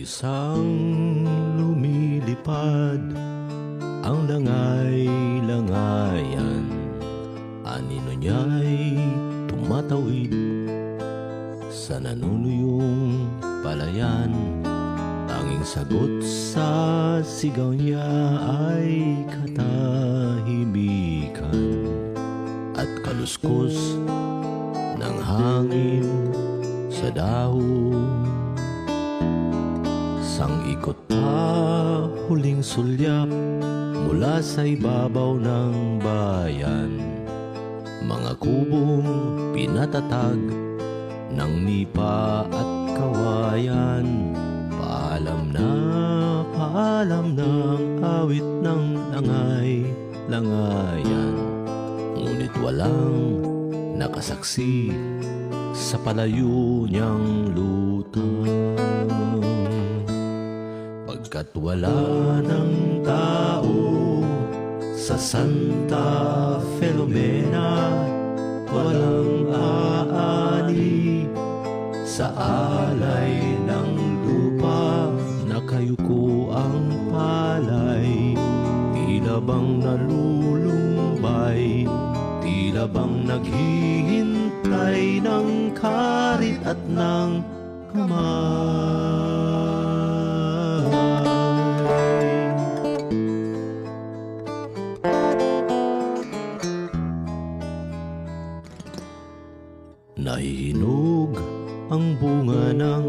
Isang lumilipad ang langay-langayan, anino niya'y tumatawid sa nanunuyong palayan. Tanging sagot sa sigaw niya ay katahimikan at kaluskos ng hangin sa dahon. Sang ikot pa huling sulyap mula sa ibabaw ng bayan, mga kubong pinatatag ng nipa at kawayan. Paalam na ang awit ng langay-langayan, ngunit walang nakasaksi sa palayo niyang lutang. Pagkat wala ng tao sa Santa Filomena, walang aani sa alay ng lupa. Nakayuko ang palay, tila bang nalulumbay, tila bang naghihintay ng karit at ng kamay. Nahihinog ang bunga ng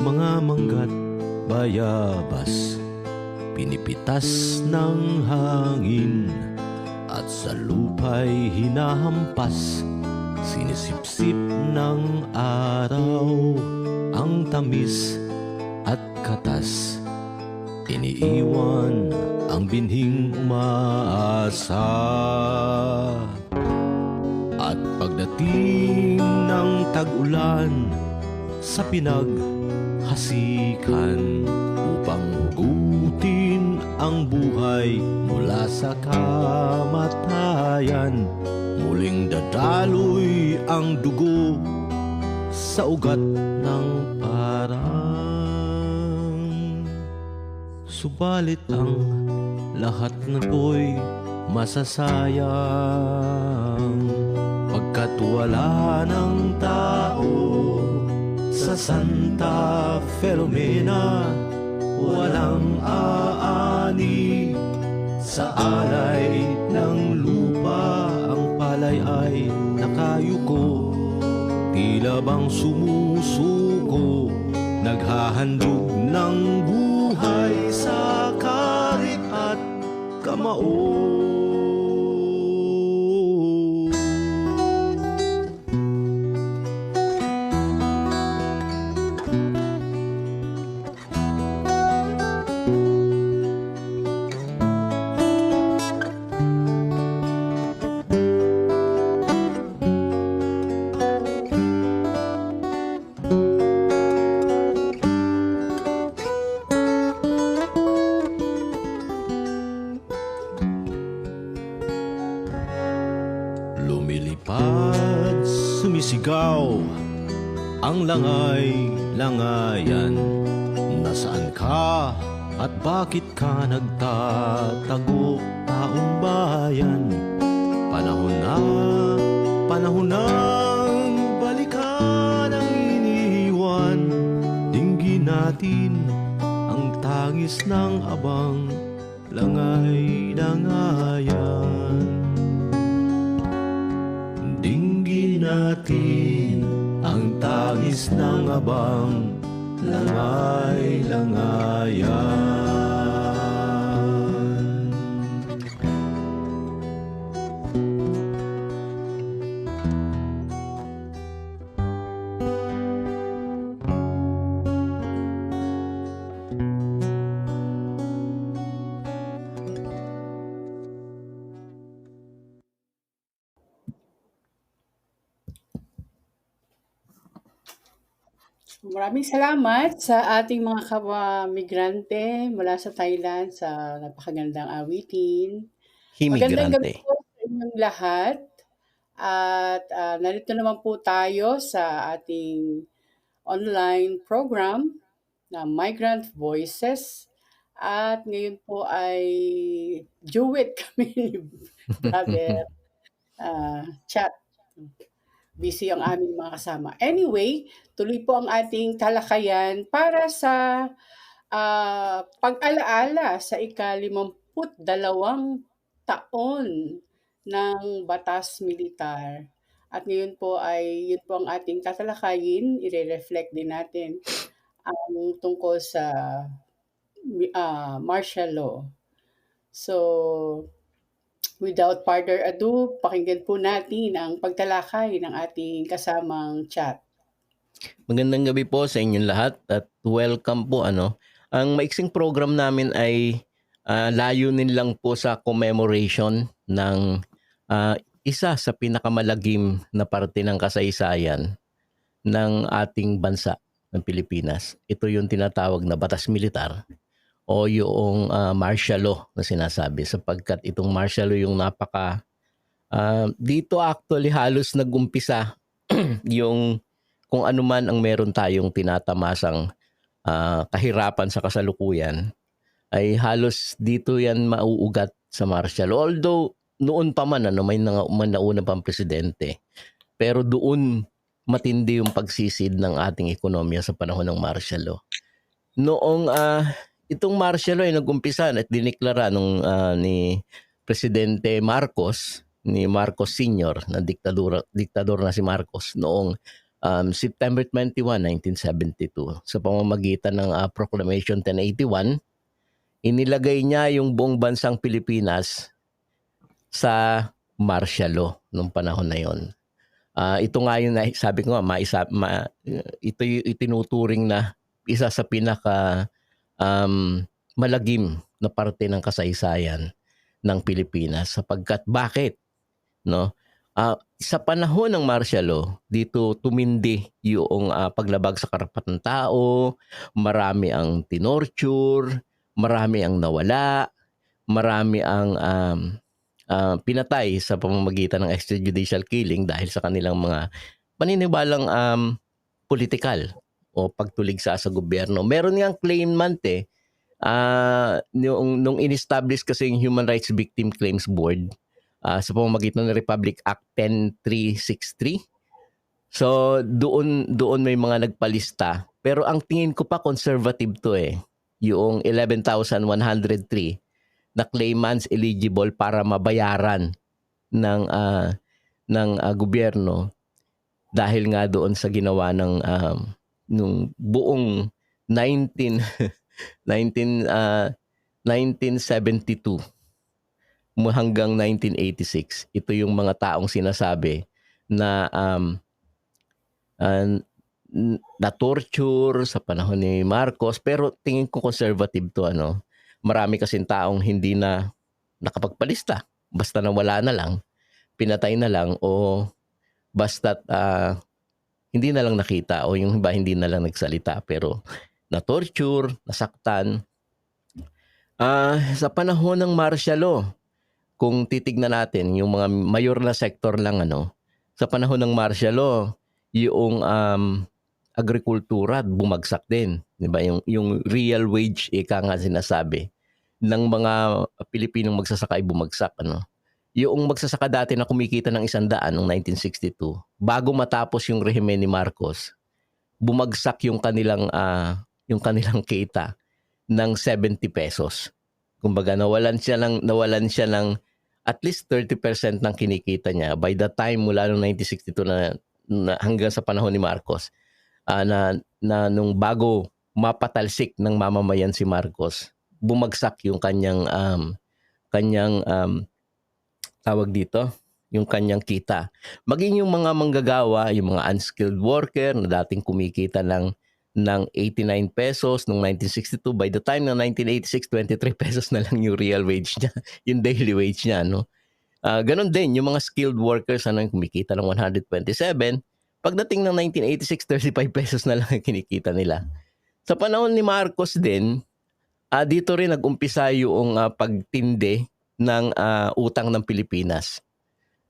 mga manggat bayabas, pinipitas ng hangin at sa lupa'y hinahampas. Sinisipsip ng araw ang tamis at katas, iniiwan ang binhing umaasa. At pagdating ng tag-ulan sa pinaghasikan upang hugutin ang buhay mula sa kamatayan, muling dadaloy ang dugo sa ugat ng parang. Subalit ang lahat nito'y masasayang pagkat wala ng tao sa Santa Filomena, walang aani sa alay ng lupa. Ang palay ay nakayuko, tila bang sumusuko, naghahandog ng buhay sa karit at kamao. Lumilipad, sumisigaw ang langay-langayan. Nasaan ka at bakit ka nagtatago, taong bayan? Panahon ng balikan ang iniwan. Dinggin natin ang tangis ng abang langay-langayan. Dinggin natin ang tangis ng abang langay-langayan. Maraming salamat sa ating mga migrante mula sa Thailand sa napakagandang awitin. Magandang gabi Himigrante. po sa inyong lahat. At narito naman po tayo sa ating online program na Migrant Voices at ngayon po ay duet kami ni Brother Chat. Busy ang aming mga kasama. Anyway, tuloy po ang ating talakayan para sa pag-alaala sa ika-52 taon ng Batas Militar. At ngayon po ay yun po ang ating tatalakayin, ire-reflect din natin ang tungkol sa martial law. So, without further ado, pakinggan po natin ang pagtalakay ng ating kasamang Chat. Magandang gabi po sa inyong lahat at welcome po. Ang maiksing program namin ay layunin lang po sa commemoration ng isa sa pinakamalagim na parte ng kasaysayan ng ating bansa, ng Pilipinas. Ito yung tinatawag na Batas Militar o yung martial law na sinasabi, sapagkat itong martial law yung dito actually halos nag-umpisa yung kung ano man ang meron tayong tinatamasang kahirapan sa kasalukuyan, ay halos dito yan mauugat sa martial law. Although noon pa man may nauna pang presidente, pero doon matindi yung pagsisid ng ating ekonomiya sa panahon ng martial law. Noong itong martial law ay nag-umpisa at diniklara ni Presidente Marcos, ni Marcos Sr. na diktador na si Marcos noong September 21, 1972. Sa pamamagitan ng Proclamation 1081, inilagay niya yung buong bansang Pilipinas sa martial law nung panahon na yon. Ito nga yung sabi ko nga, ito yung itinuturing na isa sa pinaka malagim na parte ng kasaysayan ng Pilipinas, sapagkat bakit? Sa panahon ng martial law, dito tumindi yung paglabag sa karapatan ng tao, marami ang tinorture, marami ang nawala, marami ang pinatay sa pamamagitan ng extrajudicial killing dahil sa kanilang mga paniniwalang politikal o pagtuligsa sa gobyerno. Meron ngang claimant nung in-establish kasi yung Human Rights Victim Claims Board sa pamamagitan ng Republic Act 10363. So doon may mga nagpalista, pero ang tingin ko pa conservative to yung 11,103 na claimants eligible para mabayaran ng gobyerno dahil nga doon sa ginawa ng nung buong 1972 hanggang 1986. Ito yung mga taong sinasabi na na torture sa panahon ni Marcos, pero tingin ko conservative to. Marami kasing taong hindi na nakapagpalista, basta nawala na lang, pinatay na lang, o basta hindi na lang nakita, o yung iba hindi na lang nagsalita pero na torture, nasaktan. Sa panahon ng martial law, kung titignan natin yung mga mayor na sektor lang, sa panahon ng martial law, yung agrikultura bumagsak din, 'di ba? Yung real wage ika nga sinasabi ng mga Pilipinong magsasaka ay bumagsak, Yung magsasaka dati na kumikita ng 100 noong 1962, bago matapos yung rehimen ni Marcos, bumagsak yung kanilang kita ng 70 pesos. Kumbaga nawalan siya ng at least 30% ng kinikita niya by the time mula noong 1962 na hanggang sa panahon ni Marcos, na nung bago mapatalsik ng mamamayan si Marcos, bumagsak yung kanyang tawag dito, yung kanyang kita. Maging yung mga manggagawa, yung mga unskilled worker na dating kumikita ng 89 pesos noong 1962, by the time ng 1986, 23 pesos na lang yung real wage niya, yung daily wage niya, ganon din yung mga skilled workers yung kumikita ng 127. Pagdating ng 1986, 35 pesos na lang ang kinikita nila. Sa panahon ni Marcos din, dito rin nag-umpisa yung pagtindi ng utang ng Pilipinas.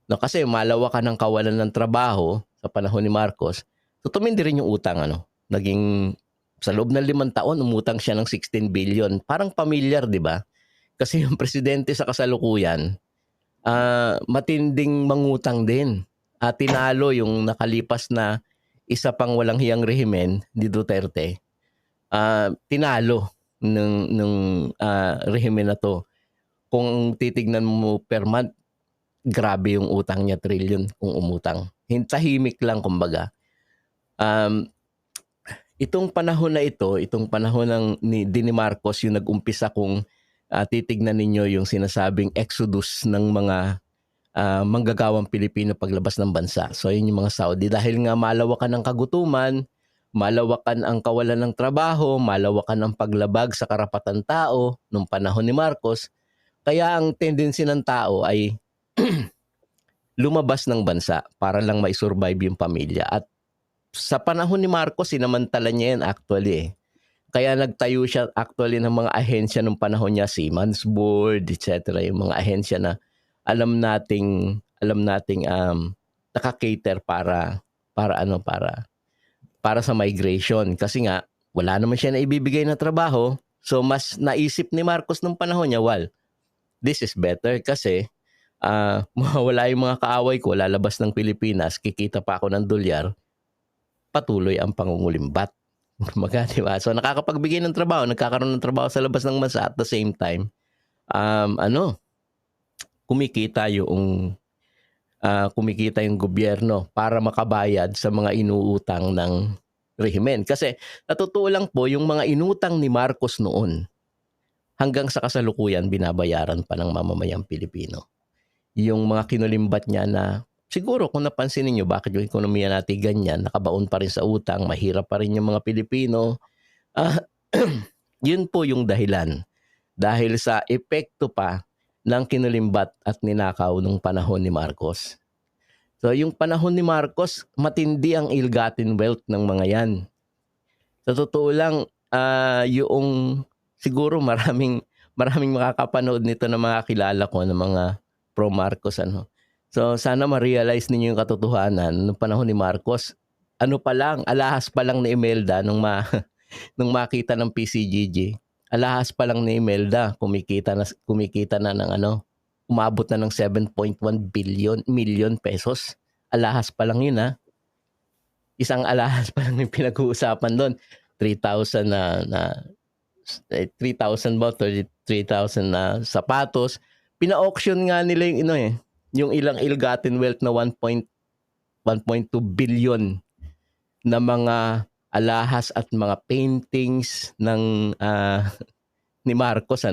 Kasi malawakan ng kawalan ng trabaho sa panahon ni Marcos, so tumindi rin yung utang, naging Sa loob ng 5 taon, umutang siya ng 16 billion. Parang pamilyar, di ba? Kasi yung presidente sa kasalukuyan, matinding mangutang din. Tinalo yung nakalipas na isa pang walang hiyang rehimen ni Duterte. Tinalo ng rehimen na to. Kung titignan mo per month, grabe yung utang niya, trillion kung umutang. Tahimik lang kumbaga. Itong panahon na ito, itong panahon ni Marcos, yung nag-umpisa kung titignan ninyo yung sinasabing exodus ng mga manggagawang Pilipino paglabas ng bansa. So yun yung mga Saudi. Dahil nga malawakan ang kagutuman, malawakan ang kawalan ng trabaho, malawakan ang paglabag sa karapatan tao nung panahon ni Marcos. Kaya ang tendency ng tao ay lumabas ng bansa para lang mai-survive yung pamilya. At sa panahon ni Marcos, sinamantala niya yan actually. Kaya nagtayo siya actually ng mga ahensya nung panahon niya, Seaman's Board, etc. Yung mga ahensya na alam nating naka-cater para sa migration. Kasi nga, wala naman siya na ibibigay na trabaho. So mas naisip ni Marcos nung panahon niya, well, this is better kasi mawala yung mga kaaway ko, lalabas ng Pilipinas, kikita pa ako ng dolyar, patuloy ang pangungulimbat. Diba? So nakakapagbigay ng trabaho, nagkakaroon ng trabaho sa labas ng bansa at the same time, kumikita yung gobyerno para makabayad sa mga inuutang ng rehimen. Kasi natotoo lang po, yung mga inutang ni Marcos noon, hanggang sa kasalukuyan, binabayaran pa ng mamamayang Pilipino. Yung mga kinulimbat niya na, siguro kung napansin niyo bakit yung ekonomiya natin ganyan, nakabaon pa rin sa utang, mahirap pa rin yung mga Pilipino. Yun po yung dahilan. Dahil sa epekto pa ng kinulimbat at ninakaw nung panahon ni Marcos. So yung panahon ni Marcos, matindi ang ill-gotten wealth ng mga yan. Sa totoo lang, yung siguro maraming makakapanood nito na mga kilala ko ng mga pro-Marcos. So sana ma-realize ninyo yung katotohanan nung panahon ni Marcos. Alahas pa lang ni Imelda nung makita ng PCGG. Alahas pa lang ni Imelda, kumikita na ng umabot na ng 7.1 million pesos. Alahas pa lang yun ha. Isang alahas pa lang yung pinag-uusapan doon. 3,000 3,000 ba? 33,000 na sapatos. Pina-auction nga nila yung ilang ill-gotten wealth na 1.2 billion na mga alahas at mga paintings ng ni Marcos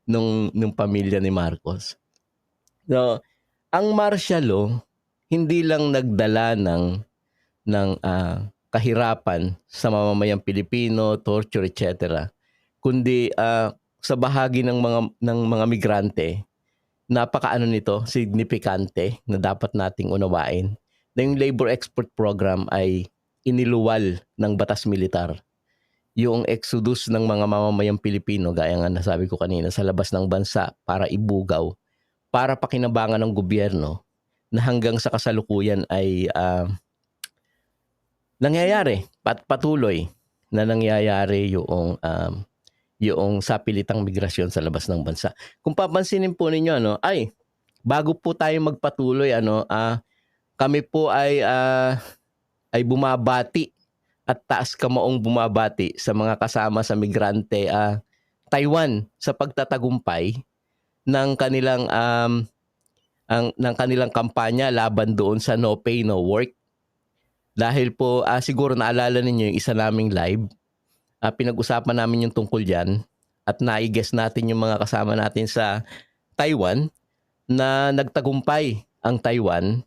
nung pamilya ni Marcos. So, ang martial law hindi lang nagdala ng kahirapan sa mamamayang Pilipino, torture, etc. Kundi sa bahagi ng mga migrante, signifikante na dapat nating unawain na yung Labor Export Program ay iniluwal ng batas militar. Yung exodus ng mga mamamayang Pilipino, gaya nga nasabi ko kanina, sa labas ng bansa para ibugaw, para pakinabangan ng gobyerno na hanggang sa kasalukuyan ay nangyayari, patuloy na nangyayari yung sapilitang migrasyon sa labas ng bansa. Kung papansinin po ninyo, bago po tayo magpatuloy, kami po ay bumabati at taas kamaong bumabati sa mga kasama sa migrante Taiwan sa pagtatagumpay ng kanilang kampanya laban doon sa no pay no work. Dahil po siguro naalala ninyo yung isa naming live, pinag-usapan namin yung tungkol diyan at nai-guess natin yung mga kasama natin sa Taiwan na nagtagumpay ang Taiwan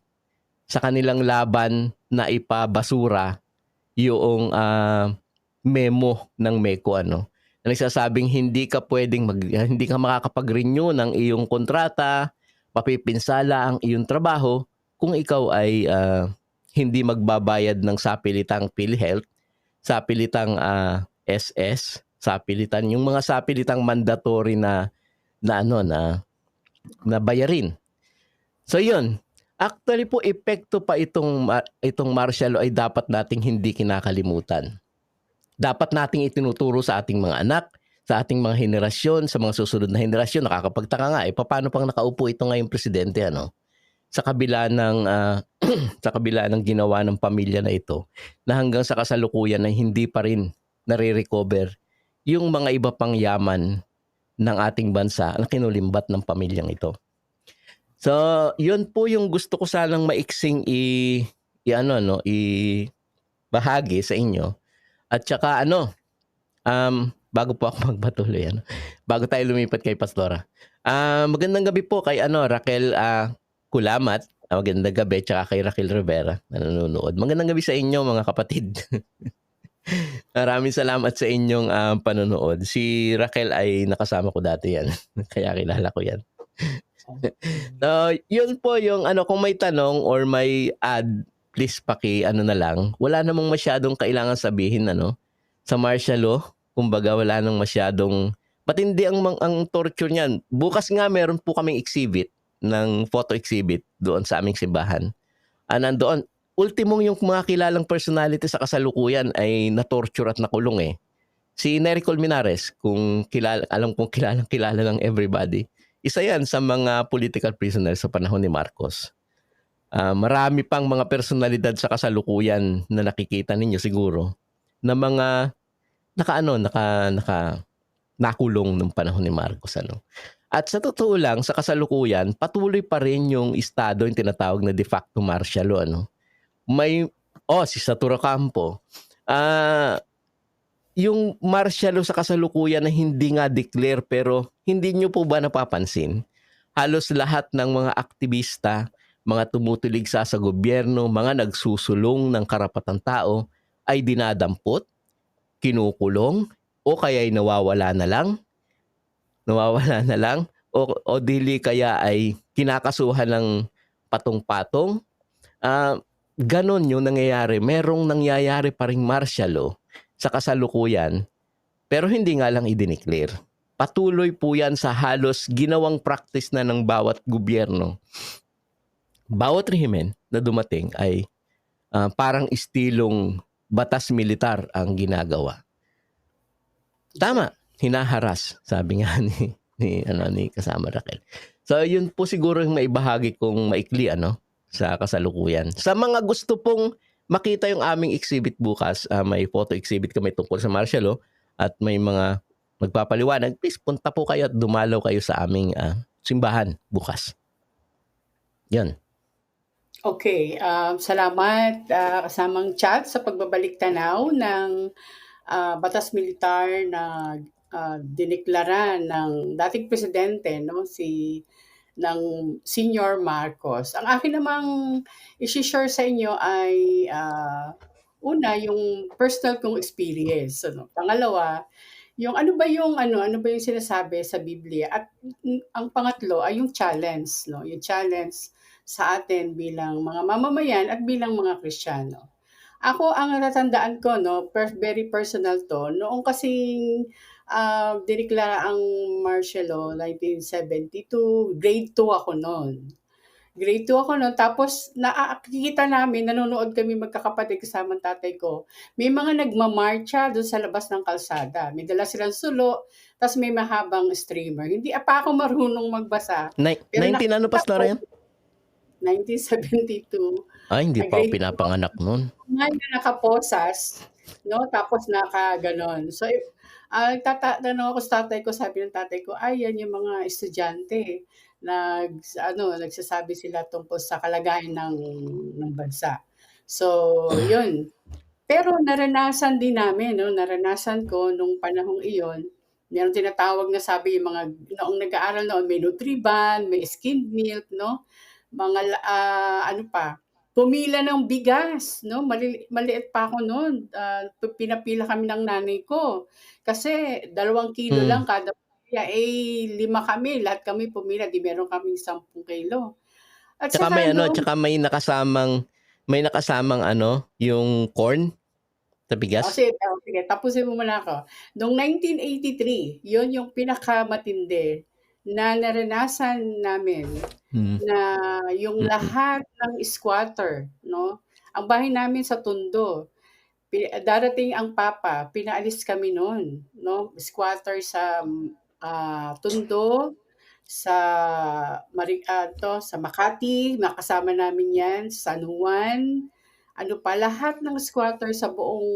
sa kanilang laban na ipabasura yung memo ng MECO na nagsasabing hindi ka makakapag-renew ng iyong kontrata, mapipinsala ang iyong trabaho kung ikaw ay hindi magbabayad ng sapilitang PhilHealth, sapilitang SS, yung mga sapilitang mandatory na bayarin. So yun. Actually po, epekto pa itong martial law ay dapat nating hindi kinakalimutan. dapat nating itinuturo sa ating mga anak, sa ating mga henerasyon, sa mga susunod na henerasyon. Nakakapagtaka nga, paano pang nakaupo ito ngayong presidente, ano? Sa kabila ng sa kabila ng ginawa ng pamilya na ito, na hanggang sa kasalukuyan ay hindi pa rin nare-recover yung mga iba pang yaman ng ating bansa na kinulimbat ng pamilyang ito. So, yun po yung gusto ko sanang maiksing bahagi sa inyo. At saka bago po ako magpatuloy, bago tayo lumipat kay Pastora. Magandang gabi po kay Raquel Kulamat. Magandang gabi, tsaka kay Raquel Rivera na nanonood. Magandang gabi sa inyo, mga kapatid. Maraming salamat sa inyong panonood. Si Raquel ay nakasama ko dati yan. Kaya kilala ko yan. So, yun po yung kung may tanong or may add, please na lang. Wala namang masyadong kailangan sabihin sa martial law. Kumbaga wala nang masyadong matindi ang torture niyan. Bukas nga meron po kaming exhibit ng photo exhibit doon sa aming simbahan. Nandoon, ultimong yung mga kilalang personality sa kasalukuyan ay na-torture at nakulong Si Nery Colmenares, alam kong kilala ng everybody. Isa yan sa mga political prisoners sa panahon ni Marcos. Marami pang mga personalidad sa kasalukuyan na nakikita ninyo siguro na mga nakulong ng panahon ni Marcos. At sa totoo lang, sa kasalukuyan, patuloy pa rin yung estado yung tinatawag na de facto martial law. Si Satura Campo, yung martial law sa kasalukuyan na hindi nga declare, pero hindi nyo po ba napapansin? Halos lahat ng mga aktivista, mga tumutulig sa gobyerno, mga nagsusulong ng karapatang tao ay dinadampot, kinukulong, o kaya'y nawawala na lang, o dili kaya ay kinakasuhan ng patong-patong. Ganon yung nangyayari. Merong nangyayari pa ring martial law sa kasalukuyan, pero hindi nga lang i-declare. Patuloy po yan sa halos ginawang practice na ng bawat gobyerno. Bawat rehimen na dumating ay parang istilong batas militar ang ginagawa. Tama, hinaharas, sabi nga ni kasama Raquel. So yun po siguro yung maibahagi kong maikli sa kasalukuyan. Sa mga gusto pong makita yung aming exhibit bukas, may photo exhibit kami tungkol sa martial law at may mga magpapaliwanag, please punta po kayo at dumalaw kayo sa aming simbahan bukas. Yan. Okay, salamat kasamang chat sa pagbabalik tanaw ng batas militar na diniklara ng dating presidente ng Senior Marcos. Ang akin namang i-share sa inyo ay una yung personal kong experience. Pangalawa, yung ano ba yung sinasabi sa Biblia, at ang pangatlo ay yung challenge, yung challenge sa atin bilang mga mamamayan at bilang mga Kristiyano. Ako, ang natatandaan ko, very personal to, noong kasing diniklara ang martial law, 1972, grade 2 ako noon. Tapos nakikita namin, nanonood kami magkakapatid kasama ng tatay ko. May mga nagmamarcha doon sa labas ng kalsada. May dala silang sulo, tapos may mahabang streamer. Hindi pa ako marunong magbasa. 19 Pastora yan? 1972. Hindi pa ako pinapanganak noon. Ngayon nakaposas, tapos nakaganon. So, tatanong ako sa tatay ko, sabi ng tatay ko, yan yung mga estudyante. Nagsasabi sila tungkol sa kalagayan ng bansa. So, yun. Pero naranasan din namin, naranasan ko nung panahong iyon, meron tinatawag na sabi yung mga, noong nag-aaral noon, may Nutriban, may skimmed milk, mga pumila ng bigas, maliit pa ako noon. Pinapila kami ng nanay ko kasi 2 kilo lang kada pamilya, 5 kami, lahat kami pumila, di meron kaming 10 kilo. At Tsaka may nakasamang yung corn sa bigas. Sige, tapusin mo muna ako. Noong 1983, yun yung pinakamatindi na naranasan namin, na yung lahat ng squatter, ang bahay namin sa Tondo, darating ang papa, pinaalis kami no'n, 'no, squatter sa, Tondo, sa 'to, sa Makati, kasama namin 'yan, San Juan, ano pa, lahat ng squatter sa buong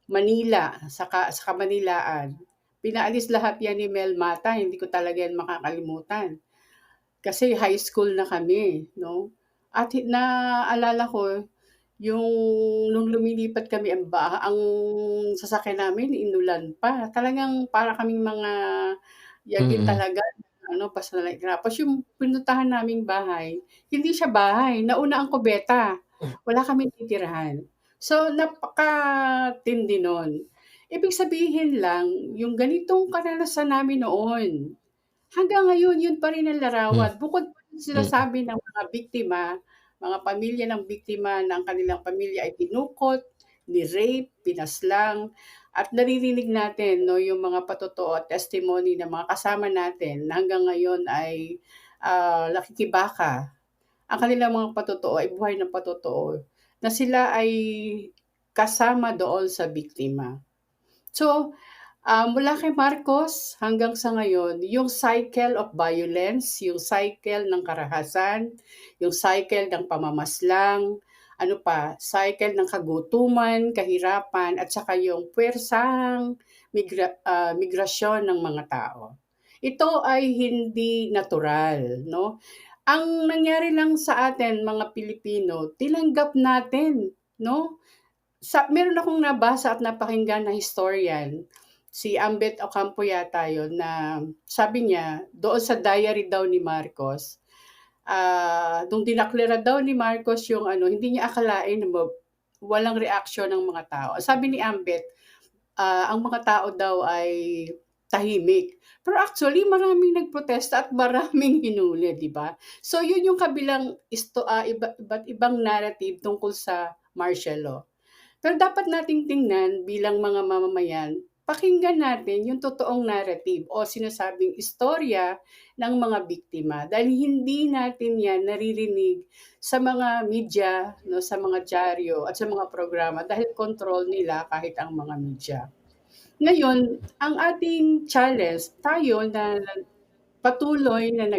Manila, sa Kamanilaan. Pinaalis lahat 'yan ni Mel Mata, hindi ko talaga 'yan makakalimutan. Kasi high school na kami, 'no, at naalala ko yung nung lumilipat kami ang sasakyan namin inulan pa. Talagang para kaming mga yagin Mm. talaga ano, basta na tapos yung pinuntahan naming bahay, hindi siya bahay, nauna ang kubeta. Wala kaming titirahan. So, napakatindi nun. Ibig sabihin lang, yung ganitong karanasan namin noon, hanggang ngayon yun pa rin ang Hmm, larawan. Bukod pa sa mm. sinasabi ng mga biktima, mga pamilya ng biktima na ang kanilang pamilya ay dinukot, ni-rape, pinaslang, at naririnig natin 'no, yung mga patotoo at testimony ng mga kasama natin na hanggang ngayon ay, nakikibaka. Ang kanilang mga patotoo ay buhay na patotoo, na sila ay kasama doon sa biktima. So, mula kay Marcos hanggang sa ngayon, yung cycle of violence, yung cycle ng karahasan, yung cycle ng pamamaslang, ano pa, cycle ng kagutuman, kahirapan, at saka yung puwersahang migrasyon ng mga tao. Ito ay hindi natural, 'no? Ang nangyari lang sa atin mga Pilipino, tinanggap natin, 'no? Meron akong nabasa at napakinggan na historian, si Ambet Ocampo yata yun, na sabi niya doon sa diary daw ni Marcos, nung dineklara daw ni Marcos yung ano, hindi niya akalain na walang reaksyon ng mga tao. Sabi ni Ambet, ang mga tao daw ay tahimik. Pero actually maraming nagprotesta at maraming hinuli, 'di ba? So yun yung kabilang iba't ibang narrative tungkol sa martial law. Pero dapat nating tingnan bilang mga mamamayan, pakinggan natin yung totoong narrative o sinasabing istorya ng mga biktima dahil hindi natin 'yan naririnig sa mga media, 'no, sa mga dyaryo at sa mga programa dahil control nila kahit ang mga media. Ngayon, ang ating challenge, tayo na patuloy na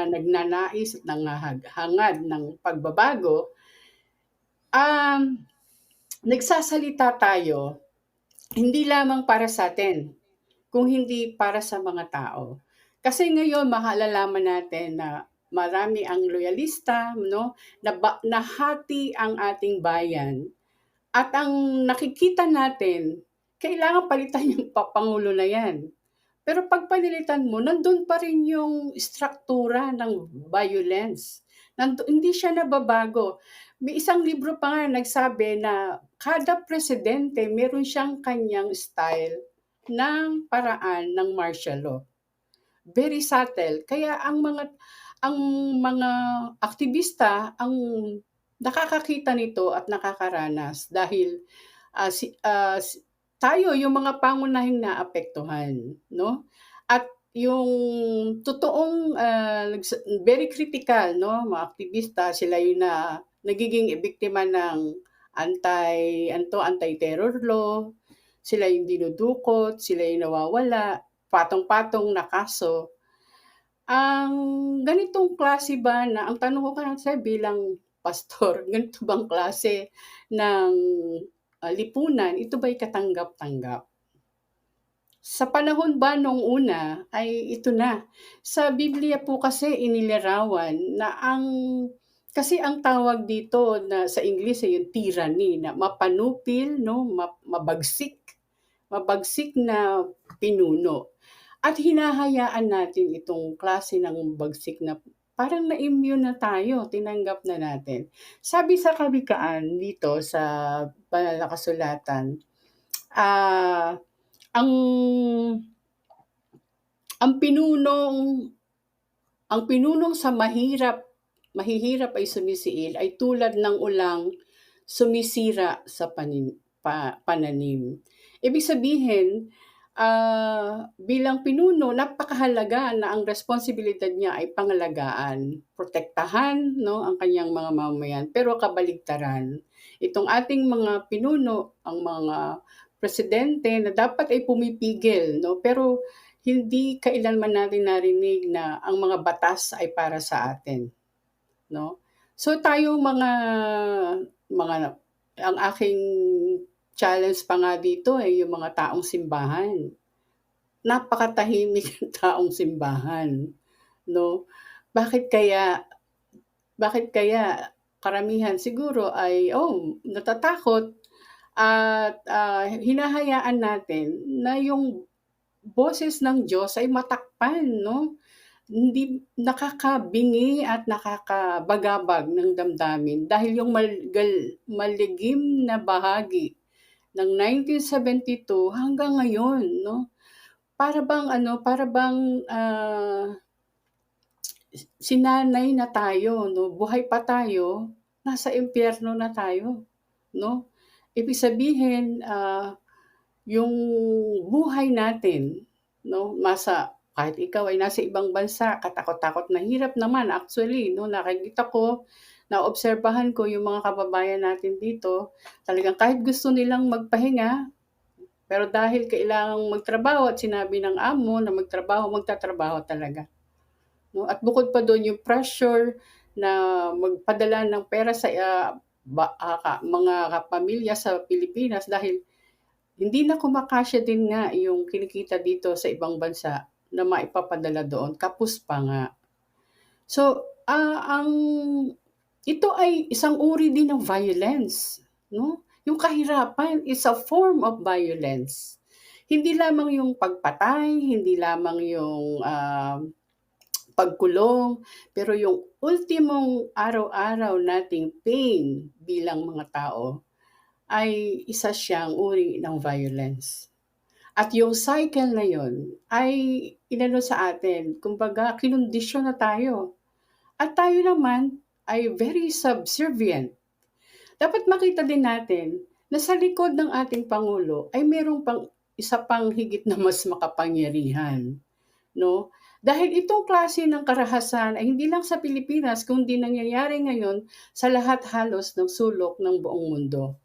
nagnanais at hangad ng pagbabago, nagsasalita tayo hindi lamang para sa atin, kung hindi para sa mga tao. Kasi ngayon malalaman natin na marami ang loyalista, 'no, nahati ang ating bayan at ang nakikita natin, kailangan palitan yung pangulo na 'yan. Pero 'pag panilitan mo, nandun pa rin yung struktura ng violence. Hindi siya nababago. May isang libro pa nga nagsabi na kada presidente meron siyang kanyang style ng paraan ng martial law. Very subtle. Kaya ang mga aktivista ang nakakakita nito at nakakaranas dahil, tayo yung mga pangunahing naapektuhan, 'no? At yung totoong, very critical, 'no, mga aktivista, sila yung nagiging biktima ng anti-terror law, sila yung dinudukot, sila yung nawawala, patong-patong na kaso. Ang ganitong klase ba ang tanong ko kasi bilang pastor, ganito bang klase ng, lipunan, ito ba'y katanggap-tanggap? Sa panahon ba nung una ay ito na. Sa Biblia po kasi inilarawan na kasi ang tawag dito na sa Ingles ay yung tyranny na mapanupil, 'no, mabagsik, mabagsik na pinuno. At hinahayaan natin itong klase ng bagsik na parang na-immune na tayo, tinanggap na natin. Sabi sa kawikaan dito sa banal na kasulatan, ah, ang ang pinunong ang pinunong sa mahihirap ay sumisiil ay tulad ng ulang sumisira sa pananim. Ibig sabihin, bilang pinuno napakahalaga na ang responsibilidad niya ay pangalagaan, protektahan, 'no, ang kanyang mga mamamayan. Pero kabaligtaran, itong ating mga pinuno, ang mga presidente na dapat ay pumipigil, no? Pero hindi kailanman natin narinig na ang mga batas ay para sa atin, no? So tayong mga ang aking challenge pa nga dito ay yung mga taong simbahan. Napakatahimik ng taong simbahan, no? Bakit kaya bakit kaya karamihan siguro ay, natatakot at, hinahayaan natin na yung boses ng Diyos ay matakpan, 'no? Hindi nakakabingi at nakakabagabag ng damdamin dahil yung maligim na bahagi ng 1972 hanggang ngayon, 'no? Para bang, sinanay na tayo, 'no? Buhay pa tayo, nasa impyerno na tayo, 'no? Ibig sabihin, yung buhay natin, 'no, kahit ikaw ay nasa ibang bansa, katakot-takot na hirap naman actually, 'no, nakikita ko, naobserbahan ko yung mga kababayan natin dito, talagang kahit gusto nilang magpahinga, pero dahil kailangang magtrabaho at sinabi ng amo na magtrabaho, magtatrabaho talaga, 'no? At bukod pa dun yung pressure na magpadala ng pera sa, mga kapamilya sa Pilipinas dahil hindi na kumakasya din nga yung kinikita dito sa ibang bansa na maipapadala doon, kapos pa nga. So, ito ay isang uri din ng violence, 'no? Yung kahirapan is a form of violence. Hindi lamang yung pagpatay, hindi lamang yung, pagkulong, pero yung ultimong araw-araw nating pain bilang mga tao ay isa siyang uri ng violence. At yung cycle na yun ay inano sa atin, kumbaga kinondisyon na tayo. At tayo naman ay very subservient. Dapat makita din natin na sa likod ng ating Pangulo ay merong isa pang higit na mas makapangyarihan, 'no? Dahil itong klase ng karahasan ay hindi lang sa Pilipinas kundi nangyayari ngayon sa lahat halos ng sulok ng buong mundo.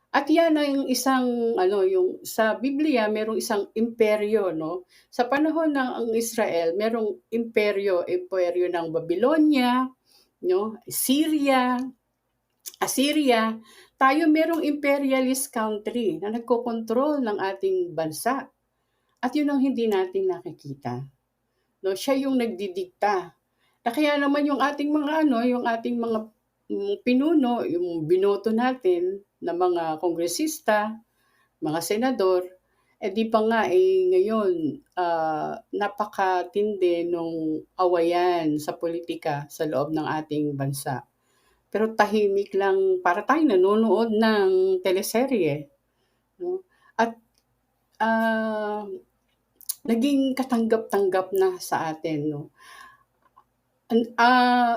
At yan ang isang yung sa Biblia merong isang imperyo, 'no? Sa panahon ng ang Israel merong imperyo ng Babylonia, 'no, Assyria. Tayo merong imperialist country na nagkokontrol ng ating bansa. At yun ang hindi natin nakikita, 'no? Siya yung nagdidikta. Na kaya naman yung ating mga pinuno, yung binoto natin na mga kongresista, mga senador, di pa nga ngayon napakatindi nung awayan sa politika sa loob ng ating bansa. Pero tahimik lang, para tayong nanonood ng teleserye, 'no? At naging katanggap-tanggap na sa atin, 'no?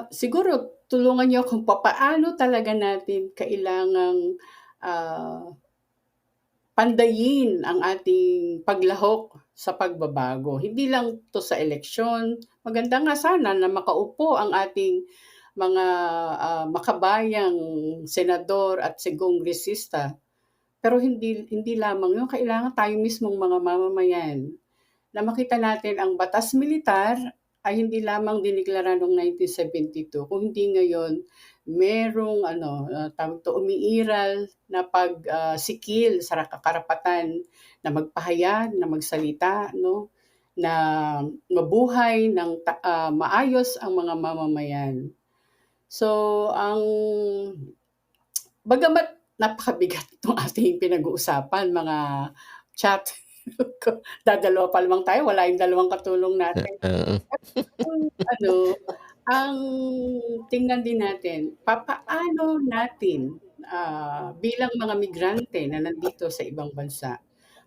Siguro tulungan niyo kung papaano talaga natin kailangang, pandayin ang ating paglahok sa pagbabago. Hindi lang 'to sa eleksyon, maganda nga sana na makaupo ang ating mga, makabayang senador at kongresista. Pero hindi lamang yun, kailangan tayo mismong mga mamamayan na makita natin ang batas militar ay hindi lamang diniklara noong 1972, kung hindi ngayon merong umiiral na sikil sa karapatan na magpahayag, na magsalita, 'no, na mabuhay ng maayos ang mga mamamayan. So, bagamat napakabigat itong ating pinag-uusapan, mga chat, dadalawa pa lamang tayo, wala yung dalawang katulong natin. Oo. Ang tingnan din natin, papaano natin, bilang mga migrante na nandito sa ibang bansa,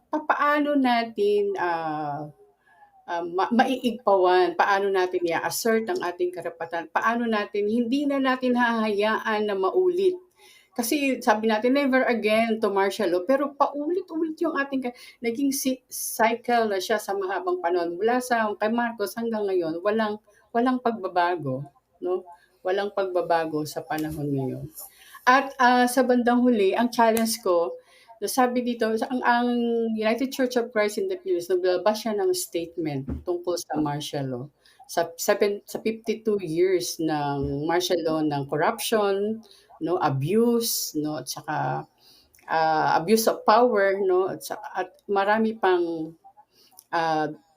papaano natin, maiigpawan, paano natin i-assert ang ating karapatan, paano natin hindi na natin hahayaan na maulit. Kasi sabi natin, never again to martial law, pero paulit-ulit yung ating naging cycle na siya sa mahabang panahon. Mula kay Marcos hanggang ngayon, walang pagbabago, 'no? Walang pagbabago sa panahon ngayon. At, sa bandang huli ang challenge ko, sabi dito ang United Church of Christ in the Philippines naglabas siya ng statement tungkol sa martial law. Sa 52 years ng martial law ng corruption, 'no, abuse, 'no, at saka, abuse of power, 'no, at marami pang,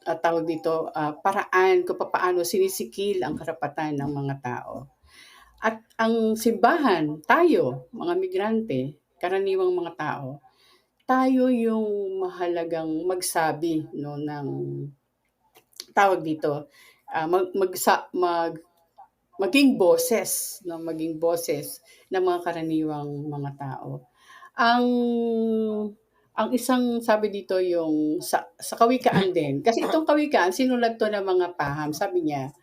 tawag dito, paraan kung papaano sinisikil ang karapatan ng mga tao. At ang simbahan, tayo, mga migrante, karaniwang mga tao, tayo yung mahalagang magsabi, 'no, ng tawag dito, mag magsa mag maging boses, 'no, maging boses ng mga karaniwang mga tao. Ang ang isang sabi dito yung sa kawikaan din, kasi itong kawikaan sinulat 'to ng mga paham. Sabi niya,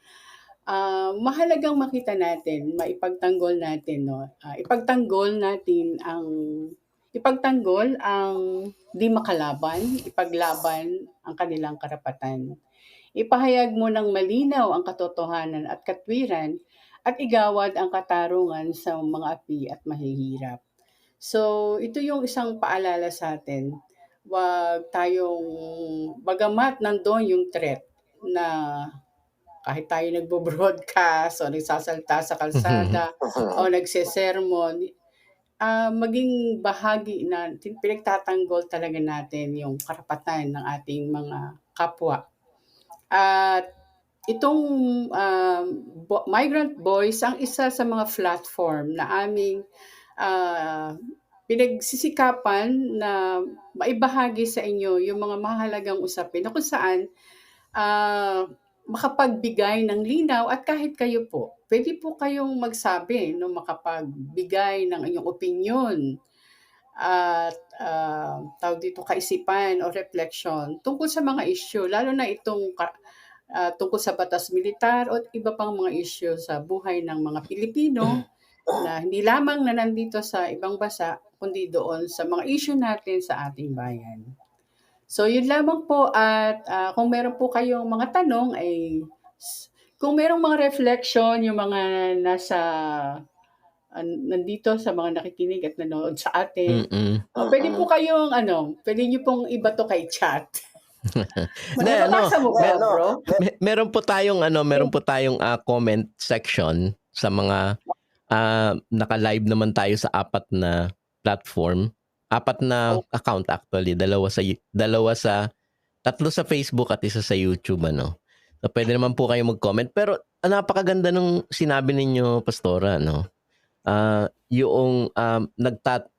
mahalagang makita natin, maipagtanggol natin, 'no, ipagtanggol ang di makalaban, ipaglaban ang kanilang karapatan. Ipahayag mo ng malinaw ang katotohanan at katwiran at igawad ang katarungan sa mga api at mahihirap. So, ito yung isang paalala sa atin. Huwag tayong, bagamat nandoon yung threat na kahit tayo nagbo-broadcast o nagsasalita sa kalsada o nagsesermon, maging bahagi na pinagtatanggol talaga natin yung karapatan ng ating mga kapwa. At itong Migrant Voice ang isa sa mga platform na aming pinagsisikapan na maibahagi sa inyo yung mga mahalagang usapin na kung saan makapagbigay ng linaw at kahit kayo po, pwede po kayong magsabi, no, makapagbigay ng inyong opinyon at tawag dito kaisipan o reflection tungkol sa mga issue, lalo na itong tungkol sa batas militar o iba pang mga issue sa buhay ng mga Pilipino na hindi lamang na nandito sa ibang bansa, kundi doon sa mga issue natin sa ating bayan. So, yun lamang po at kung meron po kayong mga tanong ay kung merong mga reflection yung mga nasa nandito sa mga nakikinig at nanonood sa atin, pwede po kayong pwede niyo pong ibato kay chat. Nababasa mo ba, bro? Meron po tayong comment section sa mga naka-live naman tayo sa 4 na platform. 4 na account actually, 3 sa Facebook at 1 sa YouTube, ano. So, pwede naman po kayo mag-comment. Pero napakaganda ng sinabi ninyo, Pastora, no? Yung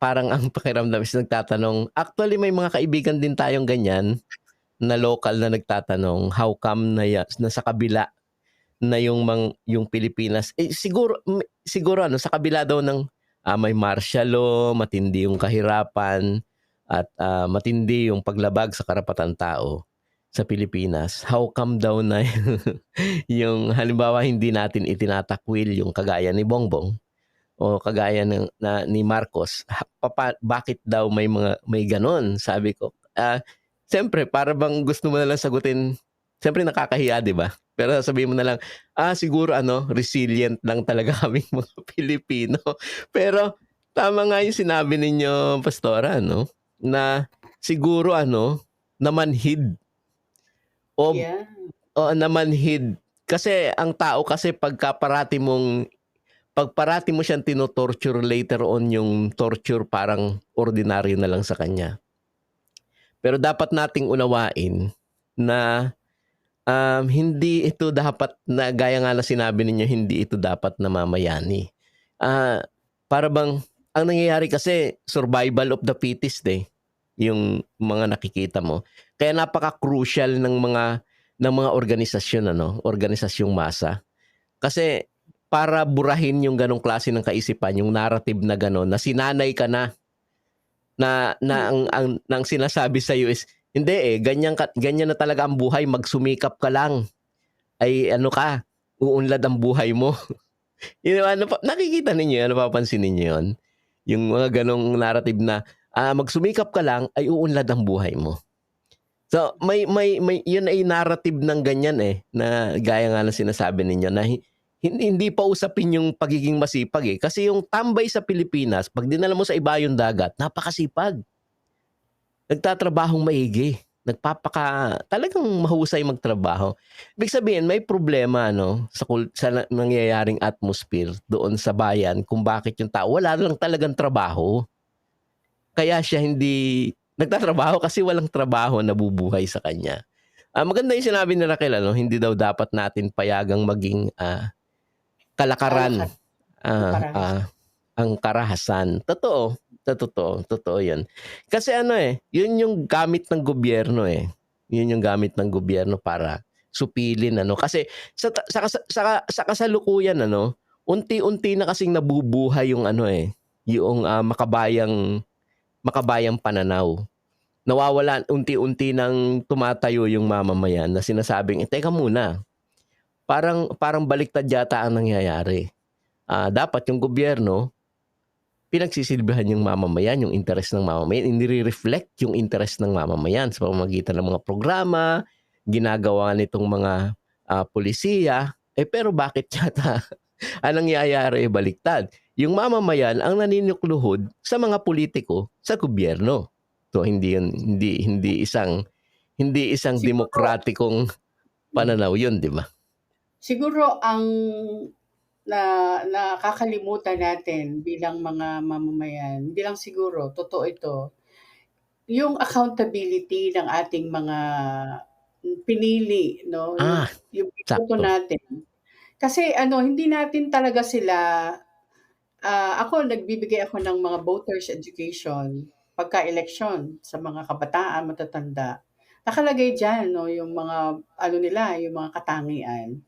parang ang pakiramdam is nagtatanong. Actually, may mga kaibigan din tayong ganyan na local na nagtatanong, how come na sa kabila na yung Pilipinas, siguro sa kabila daw ng may martial law, matindi yung kahirapan at matindi yung paglabag sa karapatan tao sa Pilipinas. How come daw na yung halimbawa hindi natin itinatakwil yung kagaya ni Bongbong o kagaya ni Marcos, bakit daw may ganon? Sabi ko, siyempre para bang gusto mo na lang sagutin, siyempre nakakahiya, di ba? Pero sabihin mo na lang, siguro resilient lang talaga kaming mga Pilipino. Pero tama nga yung sinabi ninyo, Pastora, no? Na siguro namanhid. Namanhid. Kasi ang tao kasi pag parati mo siyang tinotorture, later on yung torture parang ordinaryo na lang sa kanya. Pero dapat nating unawain na hindi ito dapat na gaya nga na sinabi ninyo, hindi ito dapat namamayani. Para bang ang nangyayari kasi survival of the fittest yung mga nakikita mo. Kaya napaka-crucial ng mga organisasyon, organisasyong masa. Kasi para burahin yung ganong klase ng kaisipan, yung narrative na ganon, na sinanay ka na ang sinasabi sa iyo is hindi ganyan na talaga ang buhay, magsumikap ka lang. Ay uunlad ang buhay mo. Nakikita ninyo, napapansin ninyo yun? Yung mga ganong narrative na magsumikap ka lang ay uunlad ang buhay mo. So may yun ay narrative ng ganyan na gaya nga ng sinasabi ninyo na hindi pa usapin yung pagiging masipag eh. Kasi yung tambay sa Pilipinas, pag dinala mo sa ibayong dagat, napakasipag. Nagtatrabahong maigi. Talagang mahusay magtrabaho. Ibig sabihin, may problema sa nangyayaring atmosphere doon sa bayan kung bakit yung tao wala lang talagang trabaho. Kaya siya hindi nagtatrabaho kasi walang trabaho na bubuhay sa kanya. Maganda yung sinabi ni Raquel, hindi daw dapat natin payagang maging kalakaran Parahas. ang karahasan. Totoo 'yun. Kasi yun yung gamit ng gobyerno eh. Yun yung gamit ng gobyerno para supilin kasi sa kasalukuyan unti-unti na kasing nabubuhay yung yung makabayang pananaw. Nawawala unti-unti nang tumatayo yung mamamayan na sinasabing, teka muna, parang baliktad yata ang nangyayari. Dapat yung gobyerno pinagsisilbihan yung mamamayan, yung interes ng mamamayan, inire-reflect yung interes ng mamamayan sa pamamagitan ng mga programa, ginagawa nitong mga pulisiya. Pero bakit yata ang nangyayari baliktad? Yung mamamayan ang naninukluhod sa mga politiko sa gobyerno. So hindi isang Siguro demokratikong pananaw yun, di ba? siguro ang nakakalimutan natin bilang mga mamamayan, hindi lang siguro, totoo ito, yung accountability ng ating mga pinili, no? Yung binoto Sakto. natin. Kasi hindi natin talaga sila, ako nagbibigay ako ng mga voters education pagka-eleksyon sa mga kabataan, matatanda. Nakalagay diyan, no, yung mga nila, yung mga katangian.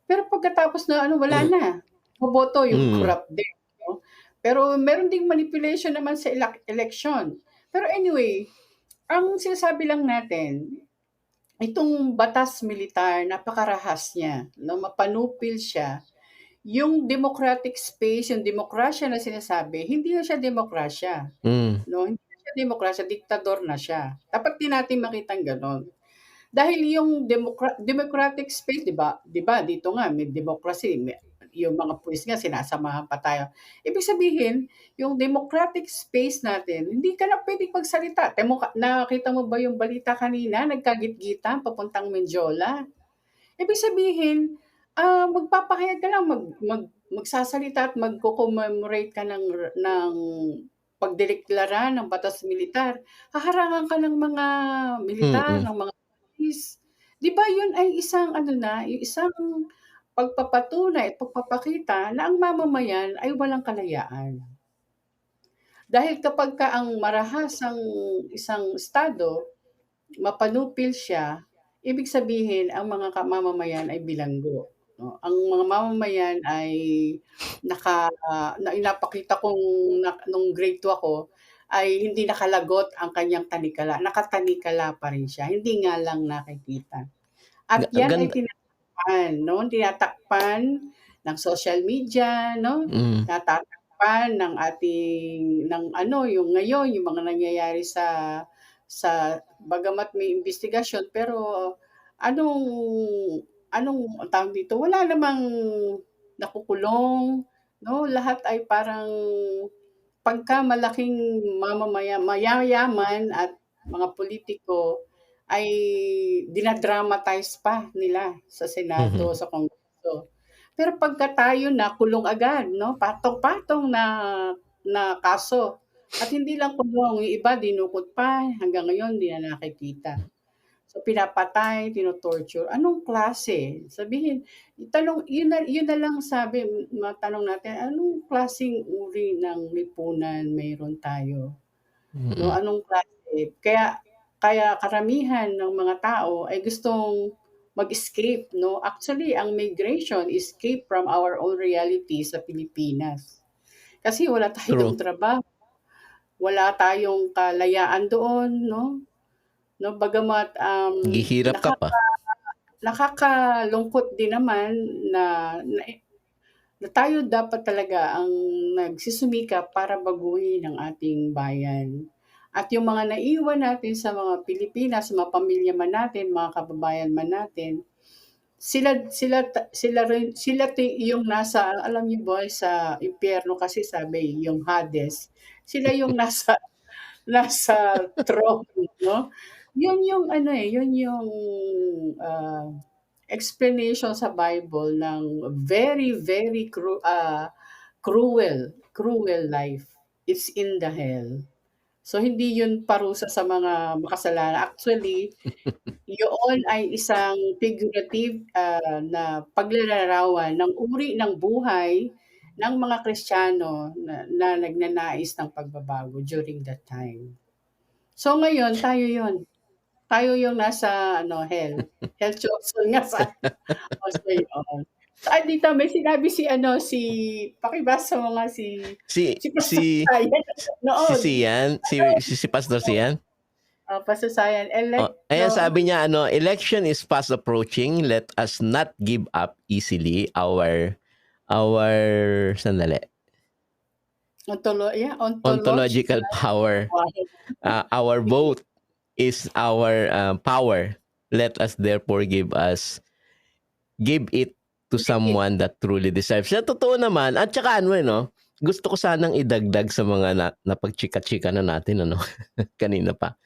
Pero pagkatapos na wala na. Boboto yung corrupt din, no? Pero meron ding manipulation naman sa election. Pero anyway, ang sinasabi lang natin, itong batas militar, napakarahas niya, no? Mapanupil siya. Yung democratic space, yung demokrasya na sinasabi, hindi na siya demokrasya. No? Hindi na siya demokrasya, diktador na siya. Dapat din natin makitang ganon. Dahil yung democratic space, 'di ba? 'Di ba dito nga may democracy, yung mga pulis nga sinasamahan pa tayo. Ibig sabihin, yung democratic space natin, hindi ka na pwedeng magsalita. Nakita mo ba yung balita kanina, nagkagit-gitan papuntang Menjola? Ibig sabihin, magpapahayag ka lang, magsasalita at magko-commemorate ka ng pagdeklara ng batas militar. Haharangan ka ng mga militar, ng mga pulis. 'Di ba yun ay isang isang pagpapatunay at pagpapakita na ang mamamayan ay walang kalayaan. Dahil kapagka ang marahas ang isang estado, mapanupil siya, ibig sabihin ang mga mamamayan ay bilanggo, no? Ang mga mamamayan ay napakita kong nung grade 2 ako, ay hindi nakalagot ang kanyang tanikala, nakatanikala pa rin siya, hindi nga lang nakikita. At yan ay tinatakpan ng social media, no? Tinatakpan ng yung ngayon, yung mga nangyayari sa bagamat may investigasyon, pero anong tawag dito, wala namang nakukulong, no? Lahat ay parang pagka malaking mayayaman at mga politiko ay dinadramatize pa nila sa Senado, sa Kongreso. Pero pagka tayo na kulong agad, no? Patong-patong na kaso. At hindi lang kulong, yung iba dinukot pa, hanggang ngayon hindi na nakikita. So pinapatay, tino-torture. Anong klase? Sabihin, yun na lang matanong natin, anong klaseng uri ng lipunan mayroon tayo? No, anong klase? Kaya karamihan ng mga tao ay gustong mag-escape, no? Actually, ang migration, escape from our own reality sa Pilipinas. Kasi wala tayong trabaho, wala tayong kalayaan doon, no? No, bagamat Gihirap ka pa. Nakakalungkot din naman na tayo dapat talaga ang nagsusumikap para baguhin ang ating bayan. At yung mga naiwan natin sa mga Pilipinas, mga pamilya man natin, mga kababayan man natin, sila yung nasa, alam niyo ba sa impyerno kasi sabi yung Hades, sila yung nasa throne, 'no? Yun yung ano, yun yung, ah, explanation sa Bible ng very, very cruel life. It's in the hell. So, hindi yun parusa sa mga makasalanan. Actually, yun ay isang figurative, na paglalarawan ng uri ng buhay ng mga Kristiyano na nagnanais ng pagbabago during that time. So, ngayon tayo yun. Tayo yung nasa hell. Hell chosen nga sa so yun. So, dito may sinabi pakibasa mo nga si Si Pastor si Ryan si noon. Sian, si Pastor Sian. Pastor Ryan, Ayan sabi niya election is fast approaching. Let us not give up easily our sandali. Ontological power. Our vote is our power. Let us therefore give it to someone that truly deserves. Sa totoo naman, at saka gusto ko sanang idagdag sa mga napagchika-chika na natin kanina pa.